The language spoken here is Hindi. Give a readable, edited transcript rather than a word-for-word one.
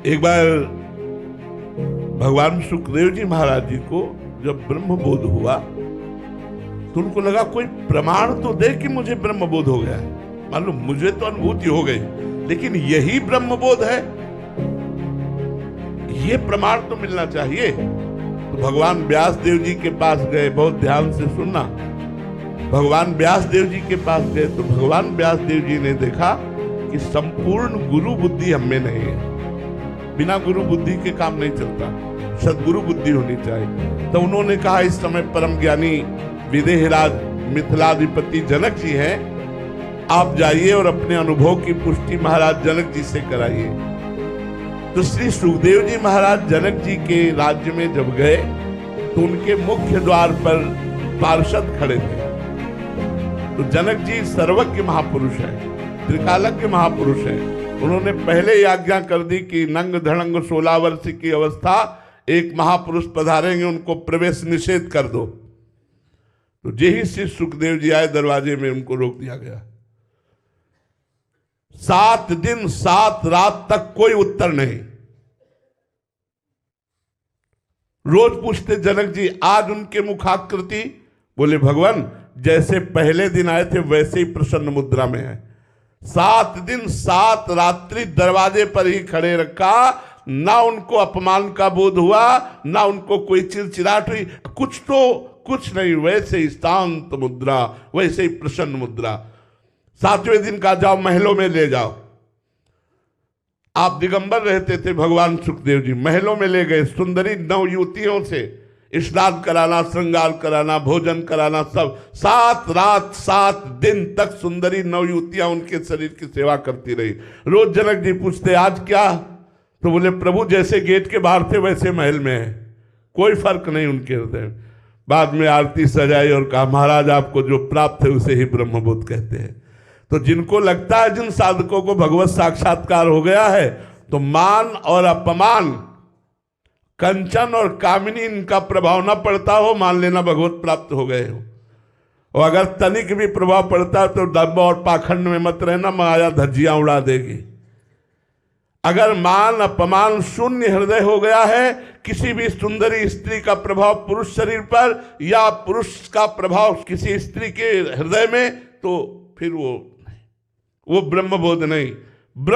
एक बार भगवान सुखदेव जी महाराज जी को जब ब्रह्म बोध हुआ तो उनको लगा कोई प्रमाण तो दे कि मुझे ब्रह्म बोध हो गया है। मालूम मुझे तो अनुभूति हो गई, लेकिन यही ब्रह्म बोध है, ये प्रमाण तो मिलना चाहिए। तो भगवान व्यास देव जी के पास गए, बहुत ध्यान से सुनना। भगवान व्यास देव जी के पास गए तो भगवान व्यास देव जी ने देखा कि संपूर्ण गुरु बुद्धि हम में नहीं है। बिना गुरु बुद्धि के काम नहीं चलता, सदगुरु बुद्धि होनी चाहिए। तो उन्होंने कहा, इस समय परम ज्ञानी विदेहराज मिथिलाधिपति जनक जी हैं, आप जाइए और अपने अनुभव की पुष्टि महाराज जनक जी से कराइए। तो श्री सुखदेव जी महाराज जनक जी के राज्य में जब गए तो उनके मुख्य द्वार पर पार्षद खड़े थे। तो जनक जी सर्वज्ञ महापुरुष हैं, त्रिकालज्ञ महापुरुष हैं। उन्होंने पहले ही आज्ञा कर दी कि नंग धड़ंग 16 वर्ष की अवस्था एक महापुरुष पधारेंगे, उनको प्रवेश निषेध कर दो। तो यही श्री सुखदेव जी आए, दरवाजे में उनको रोक दिया गया। 7 दिन 7 रात तक कोई उत्तर नहीं। रोज पूछते जनक जी, आज उनके मुखाकृति? बोले भगवान जैसे पहले दिन आए थे वैसे ही प्रसन्न मुद्रा में है। 7 दिन 7 रात्रि दरवाजे पर ही खड़े रखा, ना उनको अपमान का बोध हुआ, ना उनको कोई चिड़चिड़ाहट हुई, कुछ नहीं, वैसे ही शांत मुद्रा, वैसे ही प्रसन्न मुद्रा। 7वें दिन का जाओ महलों में ले जाओ। आप दिगंबर रहते थे भगवान सुखदेव जी, महलों में ले गए, सुंदरी 9 युवतियों से स्नान कराना, श्रृंगार कराना, भोजन कराना, सब। 7 रात 7 दिन तक सुंदरी 9 युवतियां उनके शरीर की सेवा करती रही। रोज जनक जी पूछते, आज क्या? तो बोले प्रभु जैसे गेट के बाहर थे वैसे महल में है, कोई फर्क नहीं उनके हृदय। बाद में आरती सजाई और कहा, महाराज आपको जो प्राप्त है उसे ही ब्रह्मबोध कहते हैं। तो जिनको लगता है जिन साधकों को भगवत साक्षात्कार हो गया है, तो मान और अपमान, कंचन और कामिनी इनका प्रभाव ना पड़ता हो, मान लेना भगवत प्राप्त हो गए हो। और अगर तनिक भी प्रभाव पड़ता है तो दंभ और पाखंड में मत रहना, माया धज्जियां उड़ा देगी। अगर मान अपमान शून्य हृदय हो गया है, किसी भी सुंदरी स्त्री का प्रभाव पुरुष शरीर पर या पुरुष का प्रभाव किसी स्त्री के हृदय में, तो फिर वो ब्रह्मबोध नहीं। ब्रह्म